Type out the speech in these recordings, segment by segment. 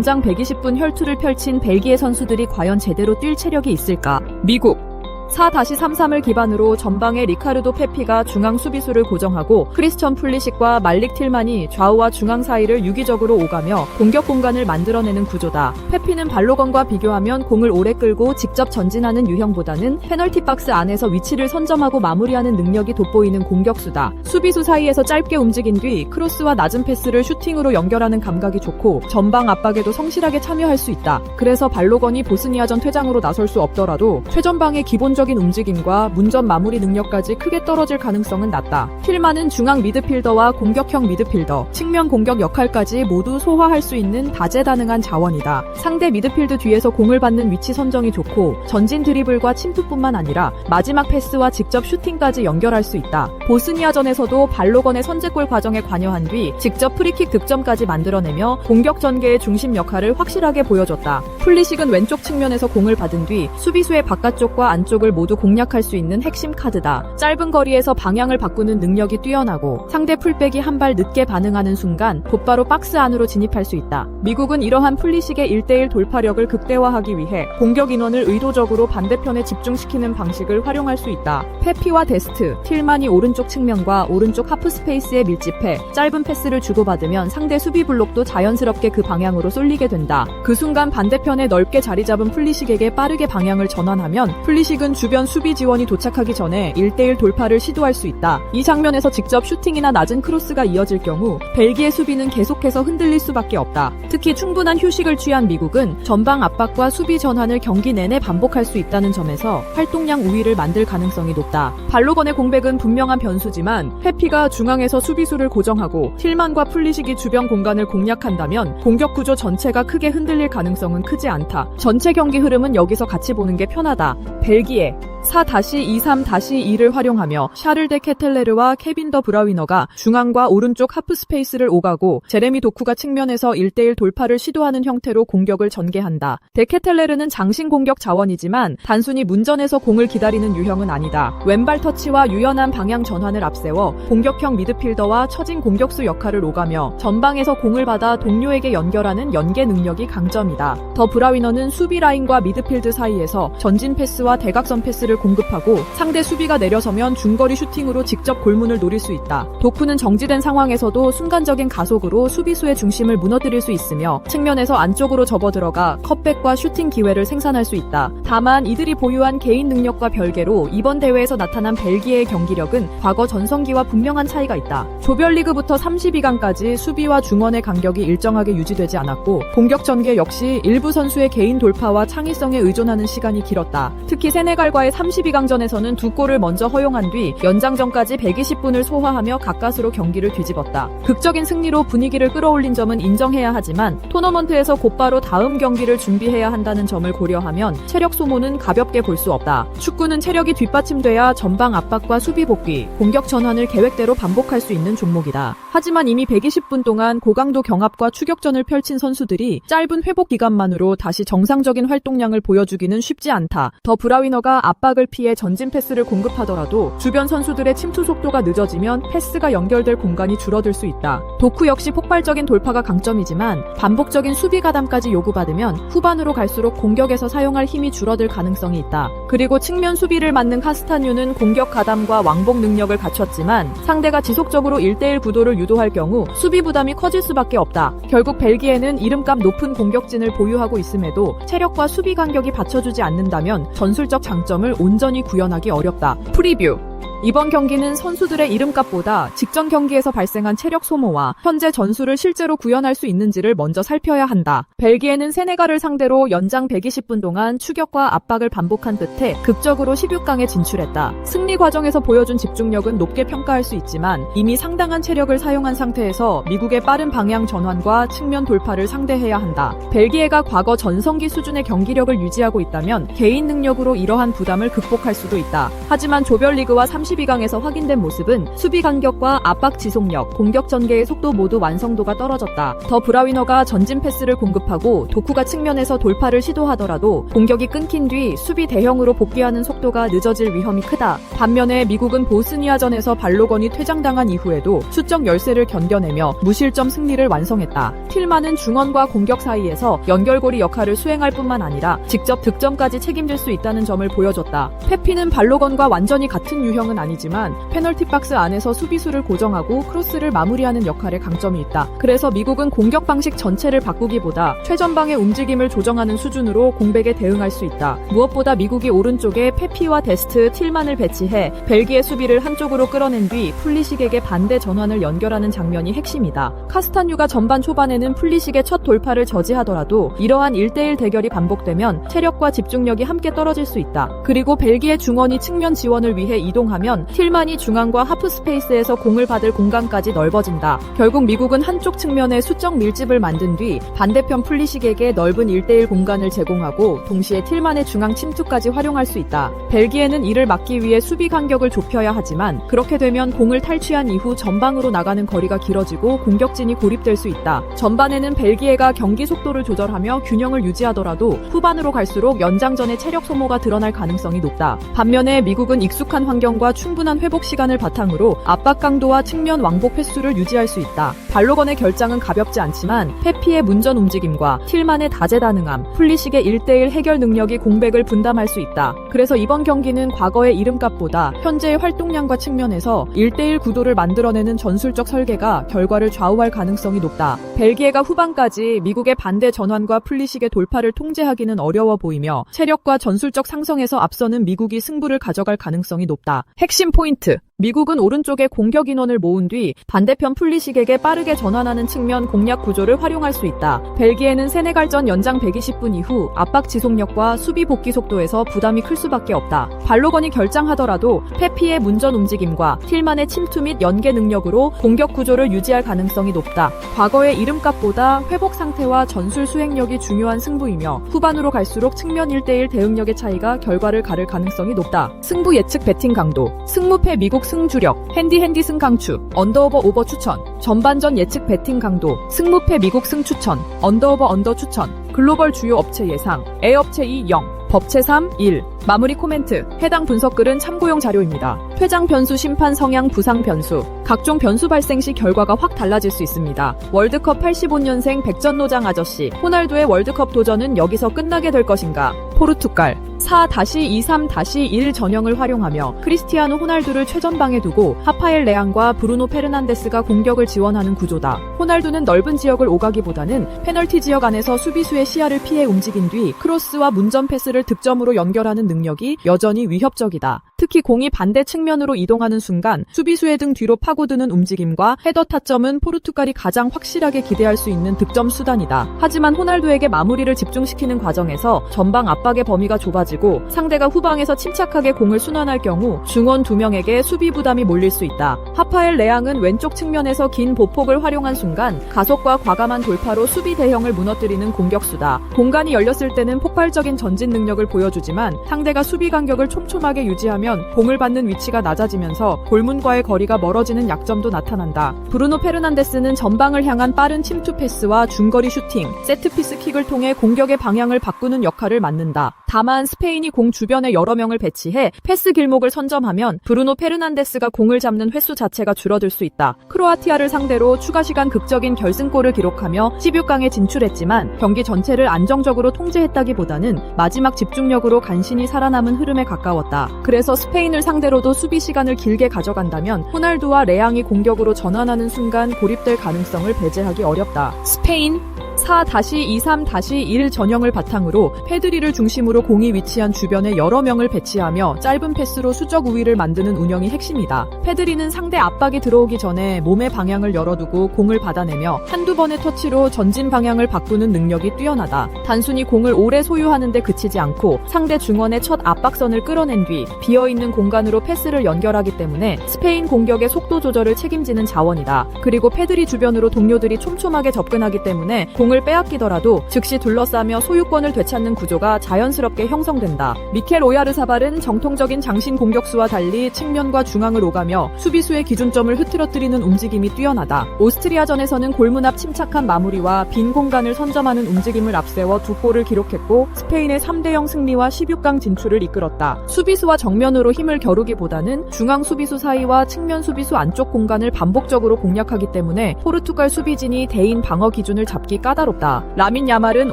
연장 120분 혈투를 펼친 벨기에 선수들이 과연 제대로 뛸 체력이 있을까? 미국 4-3-3을 기반으로 전방에 리카르도 페피가 중앙 수비수를 고정하고 크리스천 풀리식과 말릭 틸만이 좌우와 중앙 사이를 유기적으로 오가며 공격 공간을 만들어내는 구조다. 페피는 발로건과 비교하면 공을 오래 끌고 직접 전진하는 유형보다는 페널티 박스 안에서 위치를 선점하고 마무리하는 능력이 돋보이는 공격수다. 수비수 사이에서 짧게 움직인 뒤 크로스와 낮은 패스를 슈팅으로 연결하는 감각이 좋고 전방 압박에도 성실하게 참여할 수 있다. 그래서 발로건이 보스니아전 퇴장으로 나설 수 없더라도 최전방의 기본적인 움직임과 문전 마무리 능력까지 크게 떨어질 가능성은 낮다. 틸만은 중앙 미드필더와 공격형 미드필더, 측면 공격 역할까지 모두 소화할 수 있는 다재다능한 자원이다. 상대 미드필드 뒤에서 공을 받는 위치 선정이 좋고 전진 드리블과 침투뿐만 아니라 마지막 패스와 직접 슈팅까지 연결할 수 있다. 보스니아전에서도 발로건의 선제골 과정에 관여한 뒤 직접 프리킥 득점까지 만들어내며 공격 전개의 중심 역할을 확실하게 보여줬다. 풀리식은 왼쪽 측면에서 공을 받은 뒤 수비수의 바깥쪽과 안쪽을 모두 공략할 수 있는 핵심 카드다. 짧은 거리에서 방향을 바꾸는 능력이 뛰어나고 상대 풀백이 한 발 늦게 반응하는 순간 곧바로 박스 안으로 진입할 수 있다. 미국은 이러한 풀리식의 1대1 돌파력을 극대화하기 위해 공격 인원을 의도적으로 반대편에 집중시키는 방식을 활용할 수 있다. 페피와 데스트, 틸만이 오른쪽 측면과 오른쪽 하프 스페이스에 밀집해 짧은 패스를 주고받으면 상대 수비 블록도 자연스럽게 그 방향으로 쏠리게 된다. 그 순간 반대편에 넓게 자리 잡은 풀리식에게 빠르게 방향을 전환하면 풀리식은 주변 수비 지원이 도착하기 전에 1대1 돌파를 시도할 수 있다. 이 장면에서 직접 슈팅이나 낮은 크로스가 이어질 경우 벨기에 수비는 계속해서 흔들릴 수밖에 없다. 특히 충분한 휴식을 취한 미국은 전방 압박과 수비 전환을 경기 내내 반복할 수 있다는 점에서 활동량 우위를 만들 가능성이 높다. 발로건의 공백은 분명한 변수지만 페피가 중앙에서 수비수를 고정하고 틸만과 풀리식이 주변 공간을 공략한다면 공격 구조 전체가 크게 흔들릴 가능성은 크지 않다. 전체 경기 흐름은 여기서 같이 보는 게 편하다. 벨기에 4-2-3-2를 활용하며 샤를 데 케텔레르와 케빈 더 브라위너가 중앙과 오른쪽 하프 스페이스를 오가고 제레미 도쿠가 측면에서 1대1 돌파를 시도하는 형태로 공격을 전개한다. 데 케텔레르는 장신 공격 자원이지만 단순히 문전에서 공을 기다리는 유형은 아니다. 왼발 터치와 유연한 방향 전환을 앞세워 공격형 미드필더와 처진 공격수 역할을 오가며 전방에서 공을 받아 동료에게 연결하는 연계 능력이 강점이다. 더 브라위너는 수비 라인과 미드필드 사이에서 전진 패스와 대각선 패스를 공급하고 상대 수비가 내려서면 중거리 슈팅으로 직접 골문을 노릴 수 있다. 도쿠는 정지된 상황에서도 순간적인 가속으로 수비수의 중심을 무너뜨릴 수 있으며 측면에서 안쪽으로 접어들어가 컷백과 슈팅 기회를 생산할 수 있다. 다만 이들이 보유한 개인 능력과 별개로 이번 대회에서 나타난 벨기에의 경기력은 과거 전성기와 분명한 차이가 있다. 조별리그부터 32강까지 수비와 중원의 간격이 일정하게 유지되지 않았고 공격 전개 역시 일부 선수의 개인 돌파와 창의성에 의존하는 시간이 길었다. 특히 세네갈과의 32강전에서는 두 골을 먼저 허용한 뒤 연장전까지 120분을 소화하며 가까스로 경기를 뒤집었다. 극적인 승리로 분위기를 끌어올린 점은 인정해야 하지만 토너먼트에서 곧바로 다음 경기를 준비해야 한다는 점을 고려하면 체력 소모는 가볍게 볼 수 없다. 축구는 체력이 뒷받침돼야 전방 압박과 수비 복귀, 공격 전환을 계획대로 반복할 수 있는 종목이다. 하지만 이미 120분 동안 고강도 경합과 추격전을 펼친 선수들이 짧은 회복 기간만으로 다시 정상적인 활동량을 보여주기는 쉽지 않다. 더 브라위너가 압박을 피해 전진 패스를 공급하더라도 주변 선수들의 침투 속도가 늦어지면 패스가 연결될 공간이 줄어들 수 있다. 도쿠 역시 폭발적인 돌파가 강점이지만 반복적인 수비 가담까지 요구받으면 후반으로 갈수록 공격에서 사용할 힘이 줄어들 가능성이 있다. 그리고 측면 수비를 맡는 카스타뉴는 공격 가담과 왕복 능력을 갖췄지만 상대가 지속적으로 1대1 구도를 유도할 경우 수비 부담이 커질 수밖에 없다. 결국 벨기에는 이름값 높은 공격진을 보유하고 있음에도 체력과 수비 간격이 받쳐주지 않는다면 전술적 장점을 온전히 구현하기 어렵다. 프리뷰 이번 경기는 선수들의 이름값보다 직전 경기에서 발생한 체력 소모와 현재 전술을 실제로 구현할 수 있는지를 먼저 살펴야 한다. 벨기에는 세네갈을 상대로 연장 120분 동안 추격과 압박을 반복한 끝에 극적으로 16강에 진출했다. 승리 과정에서 보여준 집중력은 높게 평가할 수 있지만 이미 상당한 체력을 사용한 상태에서 미국의 빠른 방향 전환과 측면 돌파를 상대해야 한다. 벨기에가 과거 전성기 수준의 경기력을 유지하고 있다면 개인 능력으로 이러한 부담을 극복할 수도 있다. 하지만 조별리그와 32강에서 확인된 모습은 수비 간격과 압박 지속력, 공격 전개의 속도 모두 완성도가 떨어졌다. 더 브라위너가 전진 패스를 공급하고 도쿠가 측면에서 돌파를 시도하더라도 공격이 끊긴 뒤 수비 대형으로 복귀하는 속도가 늦어질 위험이 크다. 반면에 미국은 보스니아전에서 발로건이 퇴장당한 이후에도 수적 열세를 견뎌내며 무실점 승리를 완성했다. 틸만은 중원과 공격 사이에서 연결고리 역할을 수행할 뿐만 아니라 직접 득점까지 책임질 수 있다는 점을 보여줬다. 페피는 발로건과 완전히 같은 유형은 아니지만 페널티 박스 안에서 수비수를 고정하고 크로스를 마무리하는 역할에 강점이 있다. 그래서 미국은 공격 방식 전체를 바꾸기보다 최전방의 움직임을 조정하는 수준으로 공백에 대응할 수 있다. 무엇보다 미국이 오른쪽에 페피와 데스트, 틸만을 배치해 벨기에 수비를 한쪽으로 끌어낸 뒤 풀리식에게 반대 전환을 연결하는 장면이 핵심이다. 카스탄유가 전반 초반에는 풀리식의 첫 돌파를 저지하더라도 이러한 1대1 대결이 반복되면 체력과 집중력이 함께 떨어질 수 있다. 그리고 벨기에 중원이 측면 지원을 위해 이동하면 틸만이 중앙과 하프 스페이스에서 공을 받을 공간까지 넓어진다. 결국 미국은 한쪽 측면에 수적 밀집을 만든 뒤 반대편 풀리식에게 넓은 1대1 공간을 제공하고 동시에 틸만의 중앙 침투까지 활용할 수 있다. 벨기에는 이를 막기 위해 수비 간격을 좁혀야 하지만 그렇게 되면 공을 탈취한 이후 전방으로 나가는 거리가 길어지고 공격진이 고립될 수 있다. 전반에는 벨기에가 경기 속도를 조절하며 균형을 유지하더라도 후반으로 갈수록 연장전의 체력 소모가 드러날 가능성이 높다. 반면에 미국은 익숙한 환경과 충분한 회복 시간을 바탕으로 압박 강도와 측면 왕복 횟수를 유지할 수 있다. 발로건의 결장은 가볍지 않지만 페피의 문전 움직임과 틸만의 다재다능함, 풀리식의 1대1 해결 능력이 공백을 분담할 수 있다. 그래서 이번 경기는 과거의 이름값보다 현재의 활동량과 측면에서 1대1 구도를 만들어내는 전술적 설계가 결과를 좌우할 가능성이 높다. 벨기에가 후반까지 미국의 반대 전환과 풀리식의 돌파를 통제하기는 어려워 보이며 체력과 전술적 상성에서 앞서는 미국이 승부를 가져갈 가능성이 높다. 핵심 포인트. 미국은 오른쪽에 공격 인원을 모은 뒤 반대편 풀리식에게 빠르게 전환하는 측면 공략 구조를 활용할 수 있다. 벨기에는 세네갈전 연장 120분 이후 압박 지속력과 수비 복귀 속도에서 부담이 클 수밖에 없다. 발로건이 결장하더라도 페피의 문전 움직임과 틸만의 침투 및 연계 능력으로 공격 구조를 유지할 가능성이 높다. 과거의 이름값보다 회복 상태와 전술 수행력이 중요한 승부이며 후반으로 갈수록 측면 1대1 대응력의 차이가 결과를 가를 가능성이 높다. 승부 예측 배팅 강도. 승무패 미국 승주력, 핸디 승 강추, 언더 추천, 전반전 예측 배팅 강도, 승무패 미국 승 추천, 언더 추천, 글로벌 주요 업체 예상, A업체 2, 0, 법체 3, 1. 마무리 코멘트. 해당 분석글은 참고용 자료입니다. 퇴장 변수, 심판 성향, 부상 변수. 각종 변수 발생 시 결과가 확 달라질 수 있습니다. 월드컵 85년생 백전노장 아저씨. 호날두의 월드컵 도전은 여기서 끝나게 될 것인가? 포르투갈. 4-2-3-1 전형을 활용하며 크리스티아노 호날두를 최전방에 두고 하파엘 레앙과 브루노 페르난데스가 공격을 지원하는 구조다. 호날두는 넓은 지역을 오가기보다는 페널티 지역 안에서 수비수의 시야를 피해 움직인 뒤 크로스와 문전 패스를 득점으로 연결하는 능력이 여전히 위협적이다. 특히 공이 반대 측면으로 이동하는 순간 수비수의 등 뒤로 파고드는 움직임과 헤더 타점은 포르투갈이 가장 확실하게 기대할 수 있는 득점 수단이다. 하지만 호날두에게 마무리를 집중시키는 과정에서 전방 압박의 범위가 좁아지고 상대가 후방에서 침착하게 공을 순환할 경우 중원 2명에게 수비 부담이 몰릴 수 있다. 하파엘 레앙은 왼쪽 측면에서 긴 보폭을 활용한 순간 가속과 과감한 돌파로 수비 대형을 무너뜨리는 공격수다. 공간이 열렸을 때는 폭발적인 전진 능력을 보여주지만 상대가 수비 간격을 촘촘하게 유지하면 공을 받는 위치가 낮아지면서 골문과의 거리가 멀어지는 약점도 나타난다. 브루노 페르난데스는 전방을 향한 빠른 침투 패스와 중거리 슈팅, 세트피스 킥을 통해 공격의 방향을 바꾸는 역할을 맡는다. 다만 스페인이 공 주변에 여러 명을 배치해 패스 길목을 선점하면 브루노 페르난데스가 공을 잡는 횟수 자체가 줄어들 수 있다. 크로아티아를 상대로 추가 시간 극적인 결승골을 기록하며 16강에 진출했지만 경기 전체를 안정적으로 통제했다기보다는 마지막 집중력으로 간신히 살아남은 흐름에 가까웠다. 그래서 스페인을 상대로도 수비 시간을 길게 가져간다면 호날두와 레앙이 공격으로 전환하는 순간 고립될 가능성을 배제하기 어렵다. 스페인 4-2-3-1 전형을 바탕으로 페드리를 중심으로 공이 위치한 주변에 여러 명을 배치하며 짧은 패스로 수적 우위를 만드는 운영이 핵심이다. 페드리는 상대 압박이 들어오기 전에 몸의 방향을 열어두고 공을 받아내며 한두 번의 터치로 전진 방향을 바꾸는 능력이 뛰어나다. 단순히 공을 오래 소유하는 데 그치지 않고 상대 중원의 첫 압박선을 끌어낸 뒤 비어있는 있는 공간으로 패스를 연결하기 때문에 스페인 공격의 속도 조절을 책임지는 자원이다. 그리고 페드리 주변으로 동료들이 촘촘하게 접근하기 때문에 공을 빼앗기더라도 즉시 둘러싸며 소유권을 되찾는 구조가 자연스럽게 형성된다. 미켈 오야르사발은 정통적인 장신 공격수와 달리 측면과 중앙을 오가며 수비수의 기준점을 흐트러뜨리는 움직임이 뛰어나다. 오스트리아전에서는 골문 앞 침착한 마무리와 빈 공간을 선점하는 움직임을 앞세워 2골을 기록했고 스페인의 3대0 승리와 16강 진출을 이끌었다. 수비수와 정면으로 힘을 겨루기보다는 중앙 수비수 사이와 측면 수비수 안쪽 공간을 반복적으로 공략하기 때문에 포르투갈 수비진이 대인 방어 기준을 잡기 까다롭다. 라민 야말은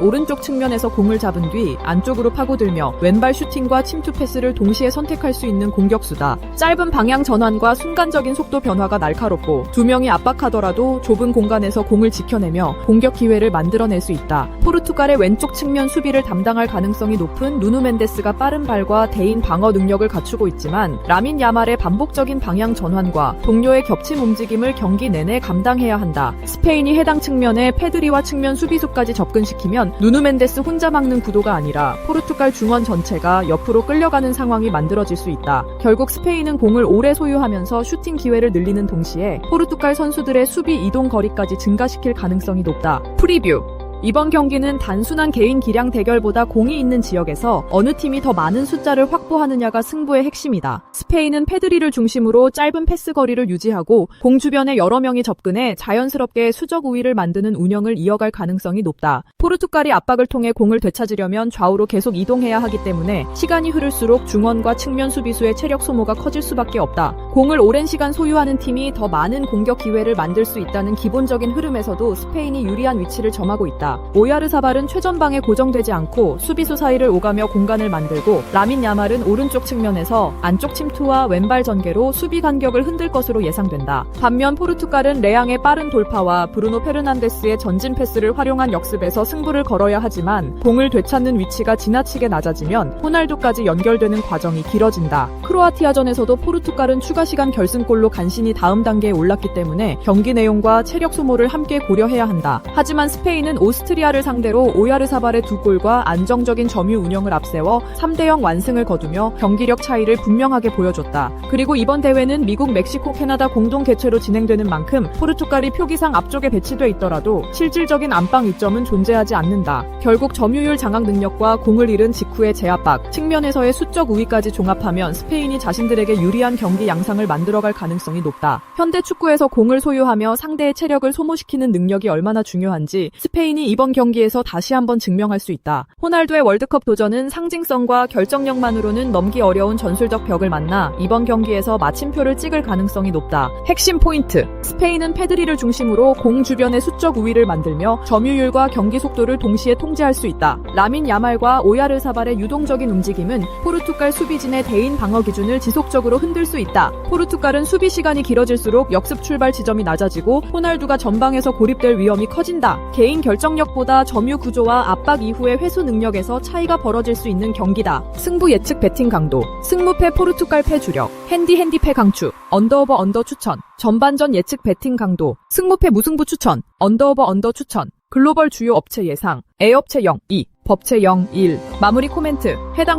오른쪽 측면에서 공을 잡은 뒤 안쪽으로 파고들며 왼발 슈팅과 침투 패스를 동시에 선택할 수 있는 공격수다. 짧은 방향 전환과 순간적인 속도 변화가 날카롭고 두 명이 압박하더라도 좁은 공간에서 공을 지켜내며 공격 기회를 만들어낼 수 있다. 포르투갈의 왼쪽 측면 수비를 담당할 가능성이 높은 누누 멘데스가 빠른 발과 대인 방어 능력을 갖추고 있지만 라민 야말의 반복적인 방향 전환과 동료의 겹침 움직임을 경기 내내 감당해야 한다. 스페인이 해당 측면에 페드리와 측면 수비수까지 접근시키면 누누 멘데스 혼자 막는 구도가 아니라 포르투갈 중원 전체가 옆으로 끌려가는 상황이 만들어질 수 있다. 결국 스페인은 공을 오래 소유하면서 슈팅 기회를 늘리는 동시에 포르투갈 선수들의 수비 이동 거리까지 증가시킬 가능성이 높다. 프리뷰. 이번 경기는 단순한 개인 기량 대결보다 공이 있는 지역에서 어느 팀이 더 많은 숫자를 확보하느냐가 승부의 핵심이다. 스페인은 페드리를 중심으로 짧은 패스 거리를 유지하고 공 주변에 여러 명이 접근해 자연스럽게 수적 우위를 만드는 운영을 이어갈 가능성이 높다. 포르투갈이 압박을 통해 공을 되찾으려면 좌우로 계속 이동해야 하기 때문에 시간이 흐를수록 중원과 측면 수비수의 체력 소모가 커질 수밖에 없다. 공을 오랜 시간 소유하는 팀이 더 많은 공격 기회를 만들 수 있다는 기본적인 흐름에서도 스페인이 유리한 위치를 점하고 있다. 오야르사발은 최전방에 고정되지 않고 수비수 사이를 오가며 공간을 만들고 라민 야말은 오른쪽 측면에서 안쪽 침투와 왼발 전개로 수비 간격을 흔들 것으로 예상된다. 반면 포르투갈은 레앙의 빠른 돌파와 브루노 페르난데스의 전진 패스를 활용한 역습에서 승부를 걸어야 하지만 공을 되찾는 위치가 지나치게 낮아지면 호날두까지 연결되는 과정이 길어진다. 크로아티아전에서도 포르투갈은 추가 시간 결승골로 간신히 다음 단계에 올랐기 때문에 경기 내용과 체력 소모를 함께 고려해야 한다. 하지만 스페인은 오스트리아를 상대로 오야르사발의 2골과 안정적인 점유 운영을 앞세워 3대0 완승을 거두며 경기력 차이를 분명하게 보여줬다. 그리고 이번 대회는 미국, 멕시코, 캐나다 공동 개최로 진행되는 만큼 포르투갈이 표기상 앞쪽에 배치돼 있더라도 실질적인 안방 이점은 존재하지 않는다. 결국 점유율 장악 능력과 공을 잃은 직후의 제압박, 측면에서의 수적 우위까지 종합하면 스페인이 자신들에게 유리한 경기 양상을 만들어갈 가능성이 높다. 현대 축구에서 공을 소유하며 상대의 체력을 소모시키는 능력이 얼마나 중요한지 스페인이 이번 경기에서 다시 한번 증명할 수 있다. 호날두의 월드컵 도전은 상징성과 결정력만으로는 넘기 어려운 전술적 벽을 만나 이번 경기에서 마침표를 찍을 가능성이 높다. 핵심 포인트. 스페인은 페드리를 중심으로 공 주변의 수적 우위를 만들며 점유율과 경기 속도를 동시에 통제할 수 있다. 라민 야말과 오야르사발의 유동적인 움직임은 포르투갈 수비진의 대인 방어 기준을 지속적으로 흔들 수 있다. 포르투갈은 수비 시간이 길어질수록 역습 출발 지점이 낮아지고 호날두가 전방에서 고립될 위험이 커진다. 개인 결정력보다 점유 구조와 압박 이후의 회수 능력에서 차이가 벌어질 수 있는 경기다. 승부 예측 배팅 강도. 승무패 포르투갈 패 주력. 핸디패 강추. 언더오버 언더 추천. 전반전 예측 배팅 강도. 승무패 무승부 추천. 언더오버 언더 추천. 글로벌 주요 업체 예상. A업체 0, 2, 법체 0, 1. 마무리 코멘트. 해당